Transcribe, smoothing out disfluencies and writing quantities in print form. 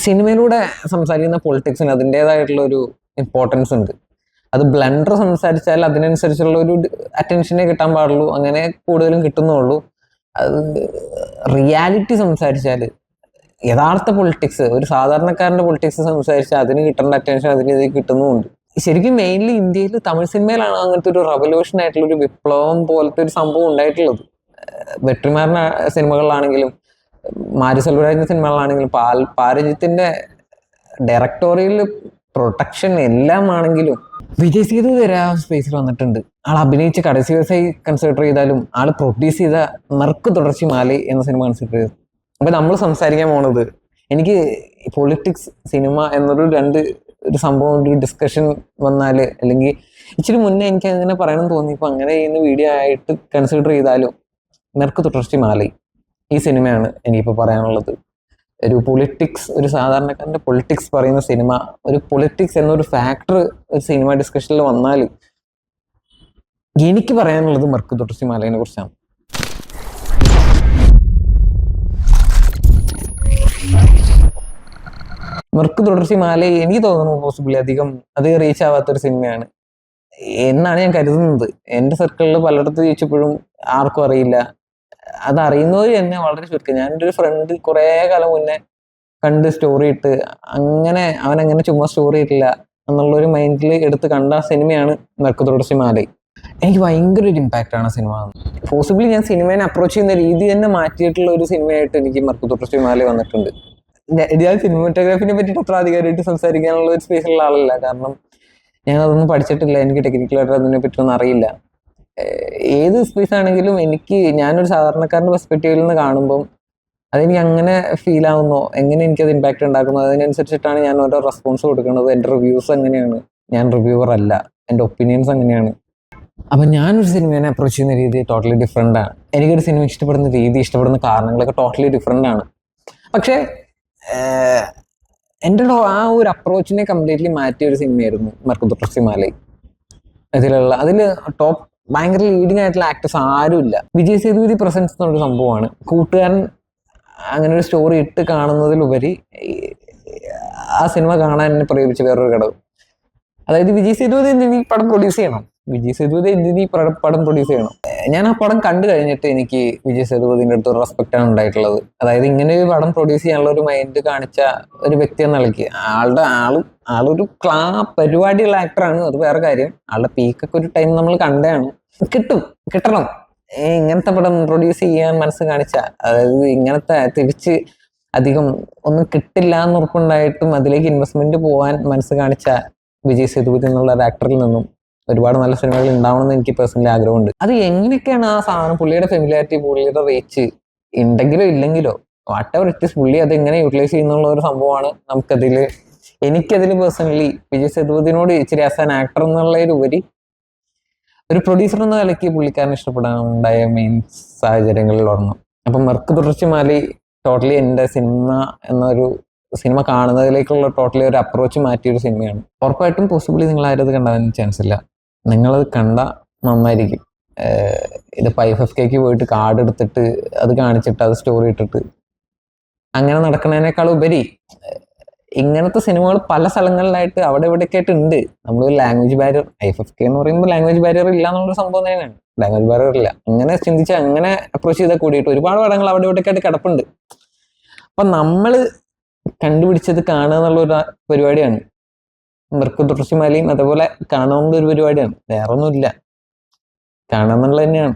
സിനിമയിലൂടെ സംസാരിക്കുന്ന പൊളിറ്റിക്സിന് അതിൻ്റെതായിട്ടുള്ള ഒരു ഇമ്പോർട്ടൻസ് ഉണ്ട്. അത് ബ്ലണ്ടർ സംസാരിച്ചാൽ അതിനനുസരിച്ചുള്ള ഒരു അറ്റൻഷനെ കിട്ടാൻ പാടുള്ളൂ, അങ്ങനെ കൂടുതലും കിട്ടുന്നുള്ളൂ. അത് റിയാലിറ്റി സംസാരിച്ചാൽ, യഥാർത്ഥ പൊളിറ്റിക്സ്, ഒരു സാധാരണക്കാരൻ്റെ പൊളിറ്റിക്സ് സംസാരിച്ചാൽ അതിന് കിട്ടേണ്ട അറ്റൻഷൻ അതിന് ഇത് കിട്ടുന്നുമുണ്ട്. ശരിക്കും മെയിൻലി ഇന്ത്യയിൽ തമിഴ് സിനിമയിലാണ് അങ്ങനത്തെ ഒരു റവല്യൂഷൻ ആയിട്ടുള്ള ഒരു വിപ്ലവം പോലത്തെ ഒരു സംഭവം ഉണ്ടായിട്ടുള്ളത്. വെട്രിമാറിന്റെ സിനിമകളിലാണെങ്കിലും മാരി സെൽവരാജിന്റെ സിനിമകളാണെങ്കിലും പാരജിത്തിന്റെ ഡയറക്ടോറിയൽ പ്രൊട്ടക്ഷൻ എല്ലാം ആണെങ്കിലും വിജയ് സേതു വരെ ആ സ്പേസിൽ വന്നിട്ടുണ്ട്. ആൾ അഭിനയിച്ച് കടസി ദിവസമായി കൺസിഡർ ചെയ്താലും ആൾ പ്രൊഡ്യൂസ് ചെയ്ത നറുക്ക് തുടർച്ചി മാലി എന്ന സിനിമ കൺസിഡർ ചെയ്തു. അപ്പൊ നമ്മൾ സംസാരിക്കാൻ പോണത്, എനിക്ക് പൊളിറ്റിക്സ് സിനിമ എന്നൊരു ഒരു സംഭവം, ഒരു ഡിസ്കഷൻ വന്നാൽ, അല്ലെങ്കിൽ ഇച്ചിരി മുന്നേ എനിക്ക് അങ്ങനെ പറയണമെന്ന് തോന്നിയപ്പോൾ അങ്ങനെ ചെയ്യുന്ന വീഡിയോ ആയിട്ട് കൺസിഡർ ചെയ്താലും നറുക്ക് തുടർച്ചി മാലി ഈ സിനിമയാണ് എനിക്കിപ്പോൾ പറയാനുള്ളത്. ഒരു പൊളിറ്റിക്സ്, ഒരു സാധാരണക്കാരൻ്റെ പൊളിറ്റിക്സ് പറയുന്ന സിനിമ, ഒരു പൊളിറ്റിക്സ് എന്നൊരു ഫാക്ടർ ഒരു സിനിമ ഡിസ്കഷനിൽ വന്നാൽ എനിക്ക് പറയാനുള്ളത് നറുക്ക് തുടർച്ചി മാലയെ കുറിച്ചാണ്. നറുക്ക് തുടർച്ചി മാല എനിക്ക് തോന്നുന്നു പോസിബിളി അധികം റീച്ച് ആവാത്തൊരു സിനിമയാണ് എന്നാണ് ഞാൻ കരുതുന്നത്. എൻ്റെ സർക്കിളിൽ പലയിടത്ത് ചോദിച്ചപ്പോഴും ആർക്കും അറിയില്ല. അതറിയുന്നവർ തന്നെ വളരെ ചുരുക്കം. ഞാനെൻ്റെ ഒരു ഫ്രണ്ട് കുറേ കാലം മുന്നേ കണ്ട് സ്റ്റോറി ഇട്ട്, അവനങ്ങനെ ചുമ്മാ സ്റ്റോറി ഇട്ടില്ല എന്നുള്ളൊരു മൈൻഡിൽ എടുത്ത് കണ്ട സിനിമയാണ് നറുക്ക് തുടർച്ചി മാല. എനിക്ക് ഭയങ്കര ഒരു ഇമ്പാക്റ്റ് ആണ് സിനിമ. പോസിബിളി ഞാൻ സിനിമേനെ അപ്രോച്ച് ചെയ്യുന്ന രീതി തന്നെ മാറ്റിയിട്ടുള്ള ഒരു സിനിമയായിട്ട് എനിക്ക് നറുക്ക് തുടർച്ചി മാല വന്നിട്ടുണ്ട്. ഞാൻ സിനിമാറ്റോഗ്രാഫിനെ പറ്റിയിട്ട് അത്ര അധികാരമായിട്ട് സംസാരിക്കാനുള്ള ഒരു സ്പേസിലുള്ള ആളല്ല. കാരണം ഞാൻ അതൊന്നും പഠിച്ചിട്ടില്ല, എനിക്ക് ടെക്നിക്കലായിട്ട് അതിനെ പറ്റിയൊന്നും അറിയില്ല. ഏത് സ്പേസ് ആണെങ്കിലും ഞാനൊരു സാധാരണക്കാരൻ്റെ പെർസ്പെക്റ്റീവിൽ നിന്ന് കാണുമ്പം അതെനിക്ക് അങ്ങനെ ഫീൽ ആവുന്നോ, എങ്ങനെ എനിക്കത് ഇമ്പാക്റ്റ് ഉണ്ടാക്കുന്നു, അതിനനുസരിച്ചിട്ടാണ് ഞാൻ ഓരോ റെസ്പോൺസ് കൊടുക്കുന്നത്. എൻ്റെ റിവ്യൂസ് എങ്ങനെയാണ്, ഞാൻ റിവ്യൂവർ അല്ല, എൻ്റെ ഒപ്പീനിയൻസ് എങ്ങനെയാണ്. അപ്പം ഞാനൊരു സിനിമേനെ അപ്രോച്ച് ചെയ്യുന്ന രീതി ടോട്ടലി ഡിഫറെൻ്റ് ആണ്. എനിക്കൊരു സിനിമ ഇഷ്ടപ്പെടുന്ന രീതി, ഇഷ്ടപ്പെടുന്ന കാരണങ്ങളൊക്കെ ടോട്ടലി ഡിഫറെൻ്റ് ആണ്. പക്ഷേ എൻ്റെ ആ ഒരു അപ്രോച്ചിനെ കംപ്ലീറ്റ്ലി മാറ്റിയ ഒരു സിനിമയായിരുന്നു നറുക്ക് തുടർച്ചി മാല. അതിൽ ടോപ്പ് ഭയങ്കര ലീഡിങ് ആയിട്ടുള്ള ആക്ടേഴ്സ് ആരുമില്ല. വിജയ് സേതുപതി പ്രസൻസ് എന്നൊരു സംഭവമാണ്. കൂട്ടുകാരൻ അങ്ങനെ ഒരു സ്റ്റോറി ഇട്ട് കാണുന്നതിലുപരി ആ സിനിമ കാണാൻ എന്നെ പ്രേരിപ്പിച്ച വേറൊരു ഘടകം, അതായത് വിജയ് സേതുപതി എന്തിനീ പടം പ്രൊഡ്യൂസ് ചെയ്യണം, വിജയ് സേതുപതി എന്തിനീ പടം പ്രൊഡ്യൂസ് ചെയ്യണം. ഞാൻ ആ പടം കണ്ടു കഴിഞ്ഞിട്ട് എനിക്ക് വിജയ് സേതുപതിൻ്റെ അടുത്ത് ഒരു റെസ്പെക്റ്റ് ആണ് ഉണ്ടായിട്ടുള്ളത്. അതായത് ഇങ്ങനെ ഒരു പടം പ്രൊഡ്യൂസ് ചെയ്യാനുള്ള ഒരു മൈൻഡ് കാണിച്ച ഒരു വ്യക്തി എന്ന നിലയ്ക്ക്, ആളൊരു പരിപാടിയുള്ള ആക്ടറാണ്, അത് വേറെ കാര്യം. ആളുടെ പീക്കൊക്കെ ഒരു ടൈം നമ്മൾ കണ്ടാണ്. കിട്ടണം ഇങ്ങനത്തെ പടം പ്രൊഡ്യൂസ് ചെയ്യാൻ മനസ്സ് കാണിച്ച, അതായത് ഇങ്ങനത്തെ തിരിച്ച് അധികം ഒന്നും കിട്ടില്ല എന്ന് ഉറപ്പുണ്ടായിട്ടും അതിലേക്ക് ഇൻവെസ്റ്റ്മെന്റ് പോകാൻ മനസ്സ് കാണിച്ച വിജയ് സേതുപതി എന്നുള്ള ഒരു ആക്ടറിൽ നിന്നും ഒരുപാട് നല്ല സിനിമകൾ ഉണ്ടാവണമെന്ന് എനിക്ക് പേഴ്സണലി ആഗ്രഹമുണ്ട്. അത് എങ്ങനെയൊക്കെയാണ് ആ സാധനം, പുള്ളിയുടെ ഫെമിലിയാരിറ്റി, പുള്ളിയുടെ റീച്ച് ഉണ്ടെങ്കിലോ ഇല്ലെങ്കിലോ വാട്ട് എവർ ഇറ്റ് ഈസ്, പുള്ളി അത് എങ്ങനെ യൂട്ടിലൈസ് ചെയ്യുന്നുള്ള ഒരു സംഭവമാണ് എനിക്കതിൽ പേഴ്സണലി വിജയ് സേതുപതിനോട് ഇച്ചിരി ആസ് ആൻ ആക്ടർ എന്നുള്ളതിലുപരി ഒരു പ്രൊഡ്യൂസർ എന്ന നിലയ്ക്ക് പുള്ളിക്കാരനെ ഇഷ്ടപ്പെടാനുണ്ടായ മെയിൻ സാഹചര്യങ്ങളിൽ ഒരെണ്ണം. അപ്പം നറുക്ക് തുടർച്ചി മാല ടോട്ടലി എൻ്റെ സിനിമ കാണുന്നതിലേക്കുള്ള ടോട്ടലി ഒരു അപ്രോച്ച് മാറ്റിയൊരു സിനിമയാണ്. ഉറപ്പായിട്ടും പോസിബിളി നിങ്ങൾ ആരും അത് കണ്ടാൻ ചാൻസ് ഇല്ല. നിങ്ങളത് കണ്ട നന്നായിരിക്കും. ഇത് 5FKക്ക് പോയിട്ട് കാർഡ് എടുത്തിട്ട് അത് കാണിച്ചിട്ട് അത് സ്റ്റോറി ഇട്ടിട്ട് അങ്ങനെ നടക്കുന്നതിനേക്കാൾ ഉപരി ഇങ്ങനത്തെ സിനിമകൾ പല സ്ഥലങ്ങളിലായിട്ട് അവിടെ ഇവിടെയൊക്കെ ആയിട്ട് ഉണ്ട്. നമ്മളൊരു ലാംഗ്വേജ് ബാരിയർ, 5FK എന്ന് പറയുമ്പോൾ ലാംഗ്വേജ് ബാരിയർ ഇല്ല എന്നുള്ളൊരു സംഭവം തന്നെയാണ്. ലാംഗ്വേജ് ബാരിയർ ഇല്ല, അങ്ങനെ ചിന്തിച്ച് അങ്ങനെ അപ്രോച്ച് ചെയ്താൽ കൂടിയിട്ട് ഒരുപാട് പടങ്ങൾ അവിടെ ഇവിടെയൊക്കെ ആയിട്ട് കിടപ്പുണ്ട്. അപ്പൊ നമ്മൾ കണ്ടുപിടിച്ചത് കാണുക എന്നുള്ളൊരു പരിപാടിയാണ്. നറുക്ക് തുടർച്ചി മാലയും അതേപോലെ കാണാവുന്ന ഒരു പരിപാടിയാണ്, വേറെ ഒന്നുമില്ല, കാണാന്നുള്ളത് തന്നെയാണ്.